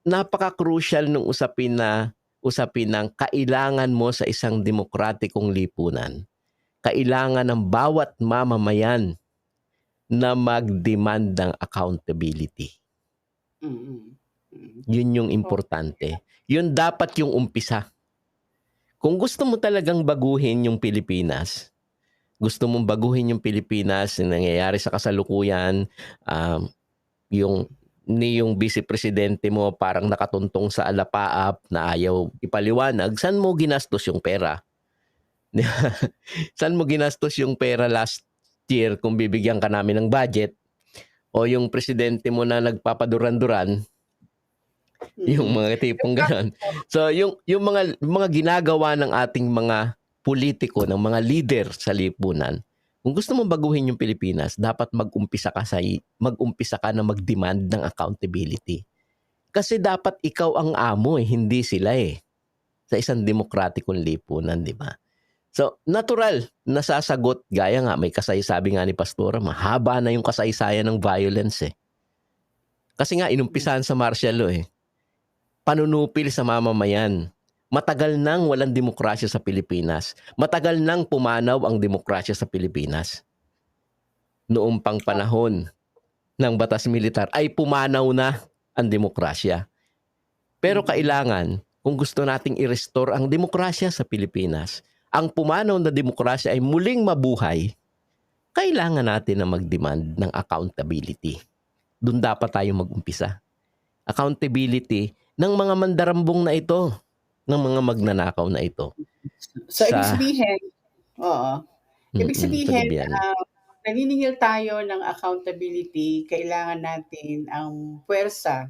Napaka-crucial nung usapin ng kailangan mo sa isang demokratikong lipunan. Kailangan ng bawat mamamayan na mag-demand ng accountability. Yun yung importante. Yun dapat yung umpisa. Kung gusto mo talagang baguhin yung Pilipinas, yung nangyayari sa kasalukuyan, yung vice presidente mo parang nakatuntong sa alapaap na ayaw ipaliwanag, saan mo ginastos yung pera? Saan mo ginastos yung pera last year kung bibigyan ka namin ng budget? O yung presidente mo na nagpapaduran-duran, yung mga tipong gano'n. So yung mga ginagawa ng ating mga politiko, ng mga leader sa lipunan, kung gusto mo baguhin yung Pilipinas, dapat mag-umpisa ka na mag-demand ng accountability. Kasi dapat ikaw ang amo hindi sila sa isang demokratikong lipunan, di ba? So, natural, nasasagot, gaya nga, sabi nga ni Pastora, mahaba na yung kasaysayan ng violence Kasi nga, inumpisahan sa martial law panunupil sa mamamayan. Matagal nang walang demokrasya sa Pilipinas. Matagal nang pumanaw ang demokrasya sa Pilipinas. Noong pang panahon ng batas militar ay pumanaw na ang demokrasya. Pero kailangan, kung gusto nating i-restore ang demokrasya sa Pilipinas, ang pumanaw na demokrasya ay muling mabuhay, kailangan natin na mag-demand ng accountability. Doon dapat tayo mag-umpisa. Accountability ng mga mandarambong na ito, ng mga magnanakaw na ito. So, ibig sabihin, naniningil tayo ng accountability, kailangan natin ang puwersa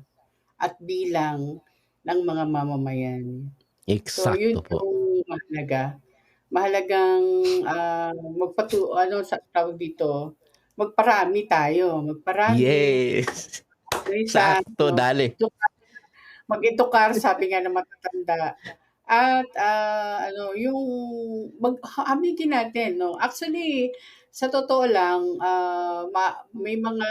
at bilang ng mga mamamayan. Eksakto so, yun po. Yung mahalaga. Mahalagang magparami tayo. Yes! Sakto, dali. Mag-edukar, sabi nga ng matatanda. At yung aminin natin, no? Actually, sa totoo lang, may mga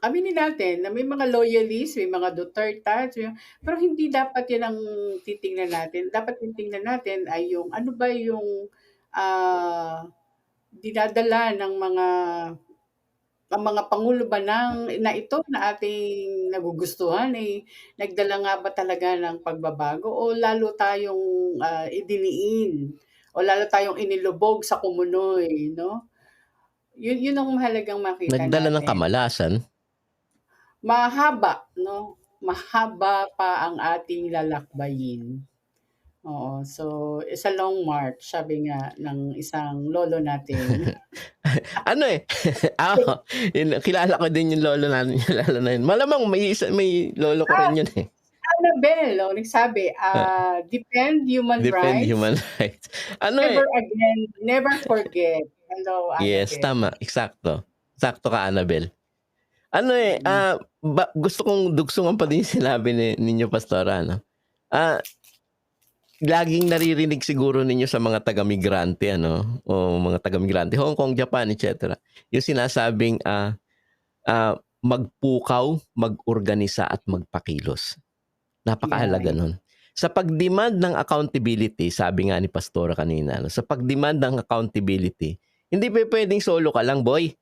aminin natin na may mga loyalists, may mga Duterte, pero hindi dapat yan ang titingnan natin. Dapat titingnan natin ay yung ano ba yung dinadala ng mga pangulo ba na ito na ating nagugustuhan nagdala nga ba talaga ng pagbabago o lalo tayong idiniin o lalo tayong inilubog sa kumunoy, no? Yun ang mahalagang makita Nagdala natin. ng kamalasan. Mahaba, no? Mahaba pa ang ating lalakbayin. Oo, so it's a long march, sabi nga ng isang lolo natin. Kilala ko din yung lolo natin, lalo na yun. Malamang may lolo ko rin yun Annabelle, nagsabi, defend human rights. Never again, never forget. Hello, Annabelle. Yes, tama, eksakto. Sakto ka, Annabelle. Gusto kong dugsungan pa din sinabi ninyo, Pastora, laging naririnig siguro ninyo sa mga taga-migrante, ano, o mga taga-migrante, Hong Kong, Japan, etc. Yung sinasabing magpukaw, mag-organisa at magpakilos. Napakahalaga Yeah. nun. Sa pag-demand ng accountability, sabi nga ni Pastora kanina, no, sa pag-demand ng accountability, hindi pwedeng solo ka lang, boy.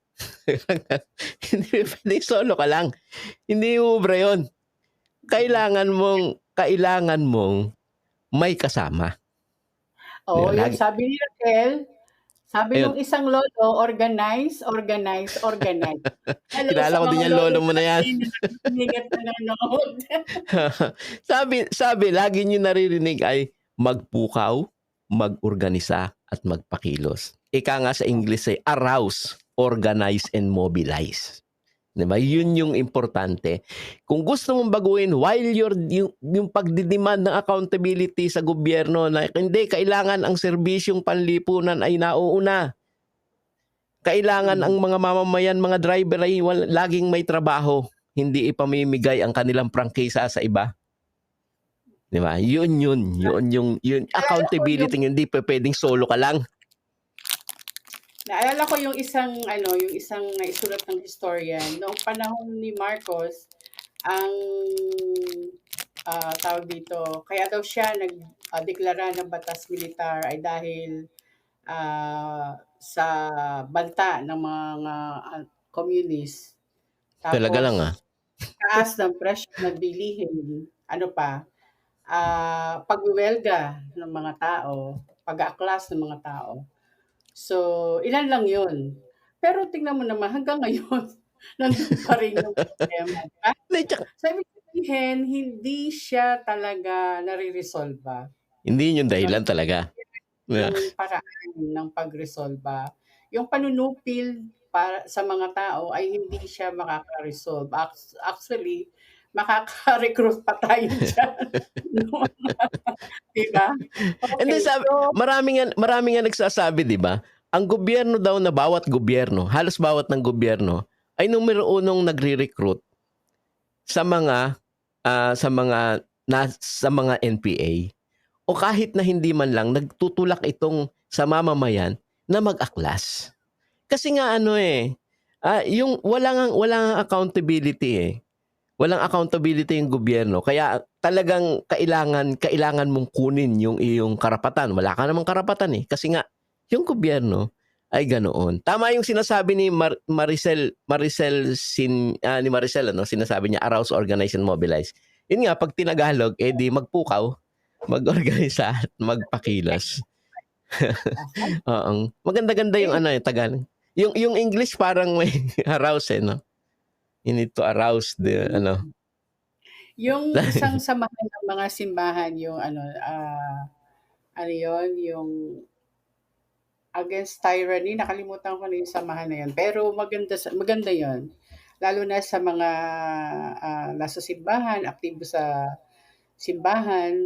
Hindi pwedeng solo ka lang. Hindi ubra yun. Kailangan mong may kasama. Di Oo, ba? yung Lagi, sabi ni Raquel, sabi ayun, nung isang lolo, organize, organize, organize. Hello sa kilala ko mga din yan, lolo lolo mo na yan. natin na nakikinig at nanonood. sabi, lagi nyo naririnig ay magpukaw, mag-organisa, at magpakilos. Ika nga sa English ay arouse, organize, and mobilize. Diba? Yun yung importante. Kung gusto mong baguhin while yung pagdidemand ng accountability sa gobyerno na hindi, kailangan ang serbisyong panlipunan ay nauuna. Kailangan ang mga mamamayan, mga driver ay laging may trabaho. Hindi ipamimigay ang kanilang prangkisa sa iba. Di ba? Yun. Accountability, hindi pwedeng solo ka lang. Naalala ko yung isang naisulat ng historian noong panahon ni Marcos, ang tawag dito, kaya daw siya nagdeklara ng batas militar ay dahil sa banta ng mga communist. Talaga lang Tapos taas ng presyo ng bilihin, pagwewelga ng mga tao, pag-aaklas ng mga tao. So, ilan lang yun. Pero tingnan mo naman, hanggang ngayon, nandun pa rin yung problema. Diba? So, ibig sabihin, hindi siya talaga nare-resolve. Hindi yung dahilan talaga. Yung paraan ng pag-resolve. Yung panunupil para sa mga tao ay hindi siya makaka-resolve. Actually, makaka-recruit pa tayo dyan. Diba? And then marami nga nagsasabi, di ba? Ang gobyerno daw na halos bawat ng gobyerno ay numero unong nagre-recruit sa mga NPA o kahit na hindi man lang nagtutulak itong sa mamamayan na mag-aklas. Kasi nga yung walang accountability eh. Walang accountability yung gobyerno. Kaya talagang kailangan mong kunin yung iyong karapatan. Wala ka namang karapatan eh. Kasi nga, yung gobyerno ay ganoon. Tama yung sinasabi ni Maricel, sinasabi niya, arouse, organize, and mobilize. Yun nga, pag tinagalog, di magpukaw, mag-organisa, at magpakilos. Maganda-ganda yung Tagalog. Yung English parang may arouse no? You need to arouse the Yung isang samahan ng mga simbahan, yung yung against tyranny, nakalimutan ko na yung samahan na yun. Pero maganda yun. Lalo na sa mga nasa simbahan, aktibo sa simbahan,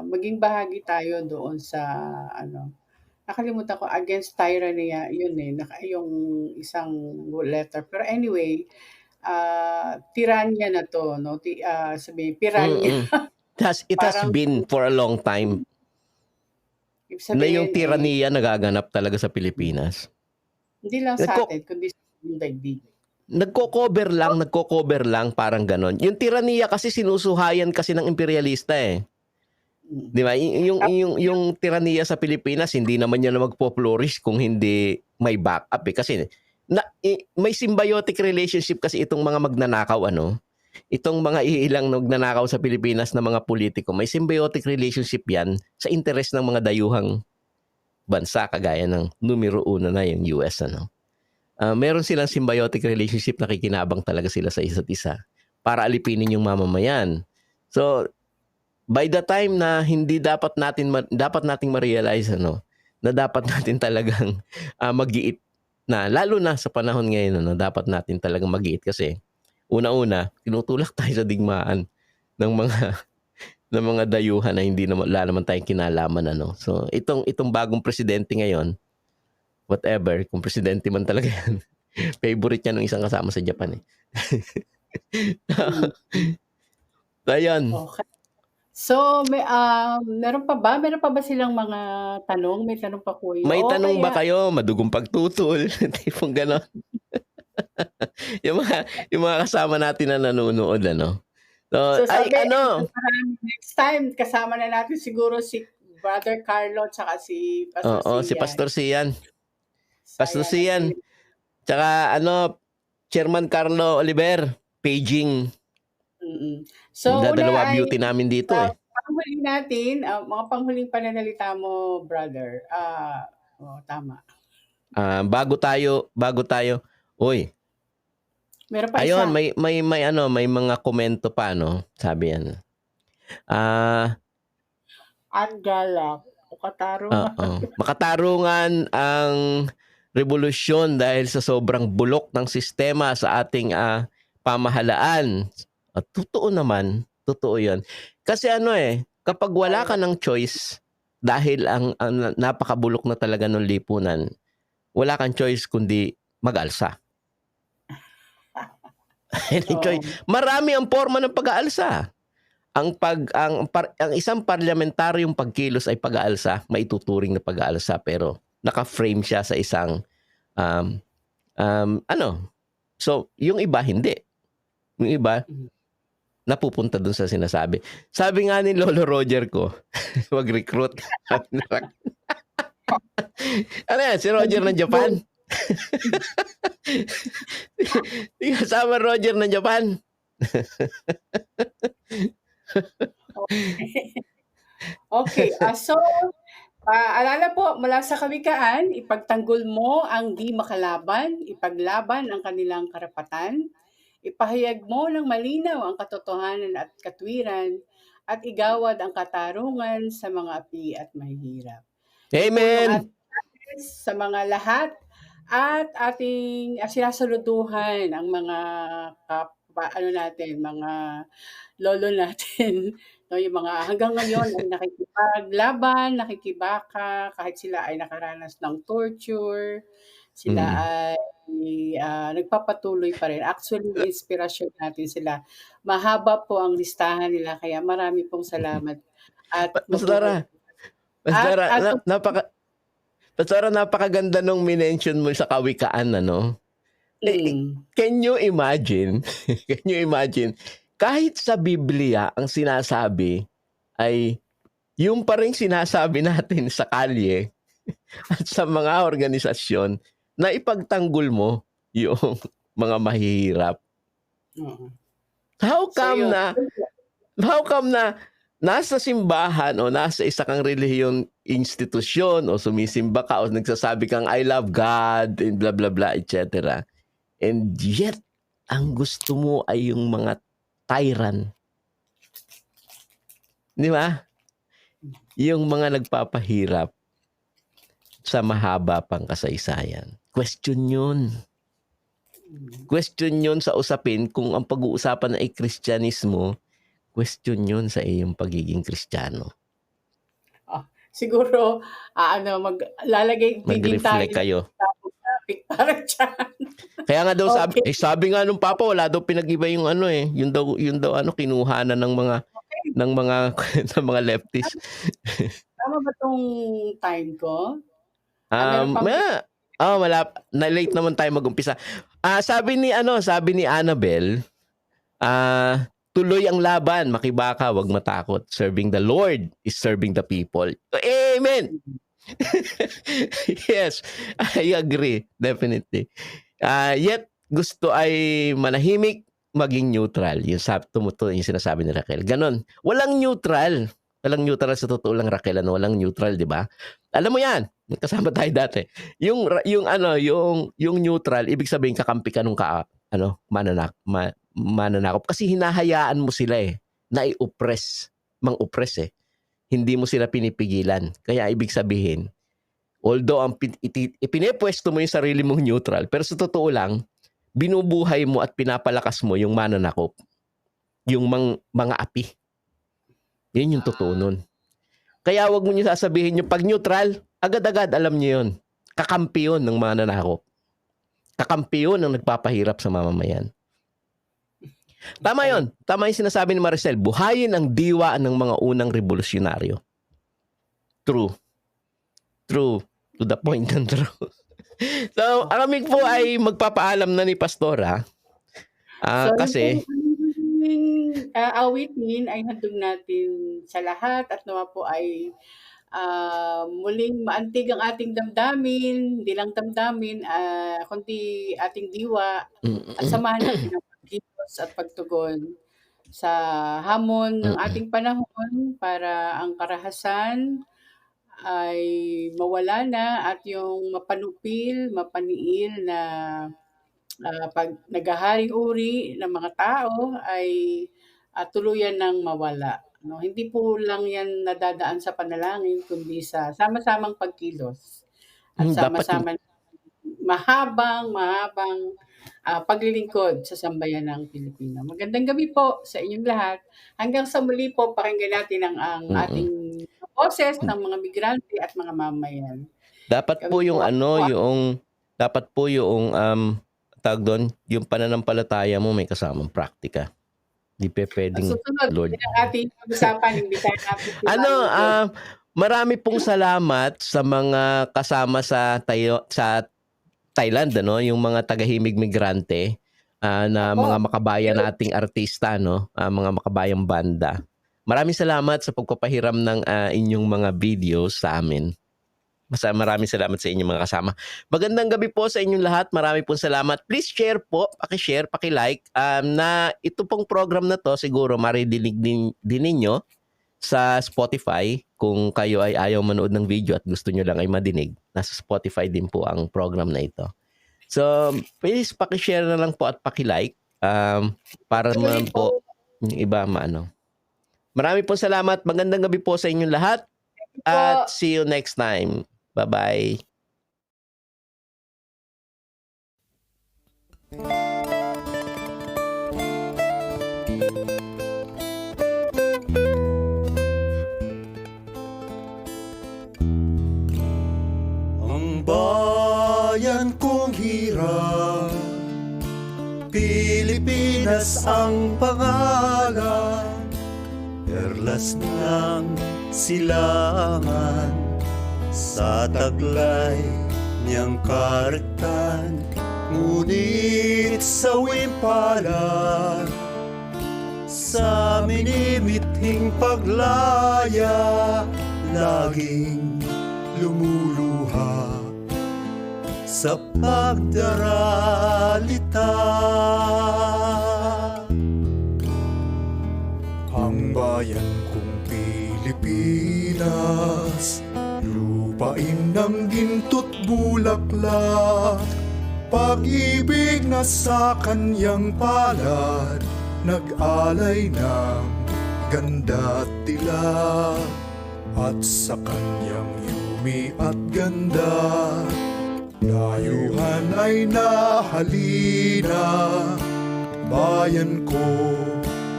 maging bahagi tayo doon sa nakalimutan ko, against tyranny yun yung isang letter. Pero anyway, tiranya na to, no? Piranya. It has been for a long time na yung tiraniya nagaganap talaga sa Pilipinas. Hindi lang sa atin, kundi sa daigdig. Nagko-cover lang, parang ganon. Yung tiraniya kasi sinusuhayan kasi ng imperialista eh. Di ba? Yung tiraniya sa Pilipinas, hindi naman yan magpo-flourish kung hindi may backup eh. Kasi may symbiotic relationship kasi itong mga magnanakaw, itong mga iilang nagnanakaw sa Pilipinas na mga politiko, may symbiotic relationship yan sa interes ng mga dayuhang bansa, kagaya ng numero 1 na yung US, meron silang symbiotic relationship, nakikinabang talaga sila sa isa't isa para alipinin yung mamamayan. So, by the time na hindi dapat nating ma-realize na dapat natin talagang mag-iit na, lalo na sa panahon ngayon dapat natin talagang mag-iit kasi una-una tinutulak tayo sa digmaan ng mga dayuhan na hindi naman wala naman tayong kinalaman So, itong bagong presidente ngayon, whatever, kung presidente man talaga yan, favorite niya nung isang kasama sa Japan eh. Ayun. Okay. So, meron pa ba? Meron pa ba silang mga tanong? May tanong pa po May o tanong ba kaya kayo? Madugong pagtutol, tipong gano'n. yung mga kasama natin na nanonood, ano? So, so ay sabi, ano, next time kasama na natin siguro si Brother Carlo tsaka si Pastor oo, si Sian. Pastor Sian. Pastor Sayang Sian. kasi. Tsaka ano, Chairman Carlo Oliver, paging. So, Dadalawa una ay beauty namin dito eh. panghuli natin, mga panghuling pananalita mo, brother. Tama. Bago tayo, uy, Meron pa ayun, isa. may mga komento pa, no? Sabi yan. Ang galak o katarungan. Makatarungan ang revolusyon dahil sa sobrang bulok ng sistema sa ating pamahalaan. At totoo naman, totoo yan. Kasi kapag wala ka ng choice, dahil ang napakabulok na talaga ng lipunan, wala kang choice kundi mag-alsa. Marami ang forma ng pag-aalsa. Ang isang parlamentaryong pagkilos ay pag-aalsa, maituturing na pag-aalsa, pero naka-frame siya sa isang so yung iba hindi. Yung iba napupunta dun sa sinasabi. Sabi nga ni Lolo Roger ko, wag recruit. Ano yan? Si Roger ng Japan? Kasama Roger ng Japan? Okay. So, alala po, mula sa kawikaan, ipagtanggol mo ang di makalaban, ipaglaban ang kanilang karapatan, ipahayag mo ng malinaw ang katotohanan at katwiran, at igawad ang katarungan sa mga api at mahihirap. Amen! Sa mga lahat at ating sinasaluduhan ang mga mga lolo natin, no, yung mga hanggang ngayon ay nakikipaglaban, nakikibaka, kahit sila ay nakaranas ng torture, sila ay nagpapatuloy pa rin. Actually, inspirasyon natin sila. Mahaba po ang listahan nila, kaya marami pong salamat. At Pastora, napakaganda nung minention mo sa kawikaan, ano? Can you imagine? Kahit sa Biblia, ang sinasabi ay yung pa rin sinasabi natin sa kalye at sa mga organisasyon na ipagtanggol mo yung mga mahihirap. How come na nasa simbahan o nasa isa kang relihiyon institusyon o sumisimba ka o nagsasabi kang I love God and blah blah blah etc. And yet ang gusto mo ay yung mga tyrant. Di ba? Yung mga nagpapahirap sa mahaba pang kasaysayan. Question yun sa usapin kung ang pag-uusapan ay Kristyanismo. Question yun sa iyong pagiging Kristiyano. Siguro, maglalagay din tayo kayo. Para dyan. Kaya nga daw sabi nga nung Papa, wala daw pinag-iba yung yun daw kinuha na ng mga leftist. Tama ba tong time ko? Na-late naman tayo mag-umpisa. Sabi ni Annabel, tuloy ang laban, makibaka, wag matakot. Serving the Lord is serving the people. Amen. Yes, I agree, definitely. Yet gusto ay manahimik, maging neutral. Yung sinasabi ni Raquel. Ganon. Walang neutral sa totoo lang, Raquel, walang neutral, 'di ba? Alam mo 'yan. Kasama tayo dati. Yung neutral, ibig sabihin kakampi ka nung mananakop kasi hinahayaan mo sila na i-oppress, mang-oppress Hindi mo sila pinipigilan. Kaya ibig sabihin, although ipinepwesto mo yung sarili mong neutral, pero sa totoo lang, binubuhay mo at pinapalakas mo yung mananakop, yung mga api. Yun yung totoo nun. Kaya wag mo niyo sasabihin yung pag neutral, agad-agad alam niyo yun. Kakampi yun ng mananakop. Kakampi yun ng nagpapahirap sa mamamayan. Tama Okay. yon. Tama yung sinasabi ni Maricel. Buhayin ang diwa ng mga unang revolusyonaryo. True. True. To the point and true. So, kami po ay magpapaalam na ni Pastora. So, Kasi, yung awitin ay handog natin sa lahat at nawa po ay muling maantig ang ating damdamin, hindi lang damdamin, kundi ating diwa at samahan natin ang pagkilos at pagtugon sa hamon ng ating panahon para ang karahasan ay mawala na at yung mapanupil, mapaniil na pag naghaharing uri ng mga tao ay tuluyan ng mawala. No, hindi po lang 'yan nadadaan sa panalangin kundi sa sama-samang pagkilos at dapat yung sama-sama mahabang paglilingkod sa sambayan ng Pilipino. Magandang gabi po sa inyong lahat. Hanggang sa muli po, pakinggan natin ang ating boses ng mga migrante at mga mamayan. dapat po Kami yung po dapat po yung tawag doon, yung pananampalataya mo may kasamang praktika. Di pa Ang pwedeng susunod, Lord. yun ang ating pag-usapan, imbitahan natin si Ano, Manong marami pong salamat sa mga kasama sa Thailand, ano, yung mga tagahimig migrante na Opo. mga makabayan nating artista, no, mga makabayang banda. Maraming salamat sa pagpapahiram ng inyong mga videos sa amin. Maraming salamat sa inyong mga kasama. Magandang gabi po sa inyong lahat. Marami pong salamat. Please share po, paki-share, paki-like na ito pong program na to siguro maridinig din ninyo sa Spotify. Kung kayo ay ayaw manood ng video at gusto nyo lang ay madinig, nasa Spotify din po ang program na ito. So, please paki-share na lang po at paki-like para naman po yung iba maano. Marami po salamat. Magandang gabi po sa inyong lahat. At see you next time. Bye-bye. Ang bayan kong hirap, Pilipinas ang pangalan, perlas ng silangan, sa taglay niyang karektan, ngunit sa wimpalan, sa minimithing paglaya, laging lumuluha sa pagdaralita. Ang bayan kong Pilipinas, lupain ng ginto't bulaklak, pag-ibig na sa kanyang palad, nag-alay ng ganda at tila, at sa kanyang yumi at ganda, dayuhan ay nahalina. Bayan ko,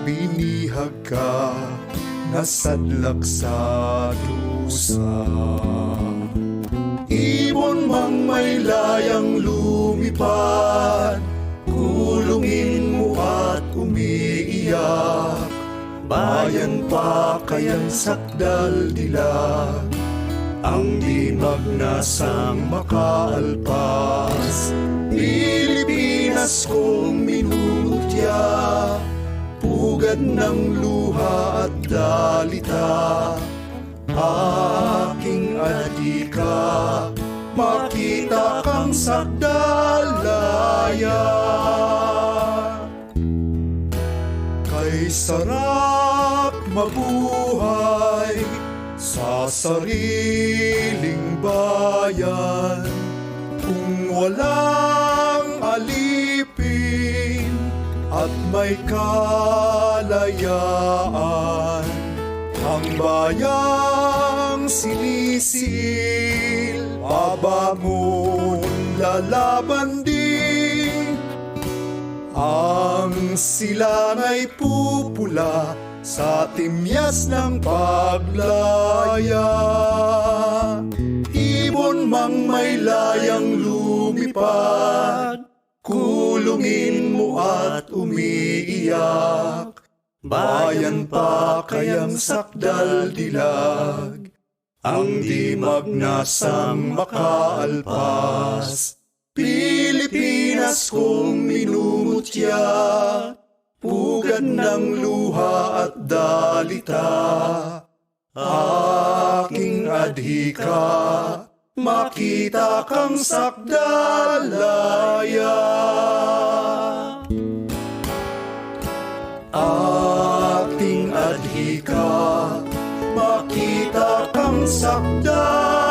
binihag ka, nasadlak sa dusa. Ibon mang may layang lumipad, kulungin mo at umiiyak. Bayan pa kayang sakdal dilag, ang dimag nasang makaalpas. Pilipinas kong minutya, pugad ng luha at dalita. Aking adika, makita kang sagdalaya. Kay sarap mabuhay sa sariling bayan, kung walang alipin at may kalayaan. Ang bayang sinisil, pabangon lalaban din. Ang silang ay pupula sa timyas ng paglaya. Ibon mang may layang lumipad, kulong Dalangin mo at umiiyak, bayan pa kayang sakdal dilag, ang di magnasang makaalpas. Pilipinas kong minumutya, pugad ng luha at dalita, aking adhika, makita kang sakdalaya. Aking adhika, makita kang sakdalaya.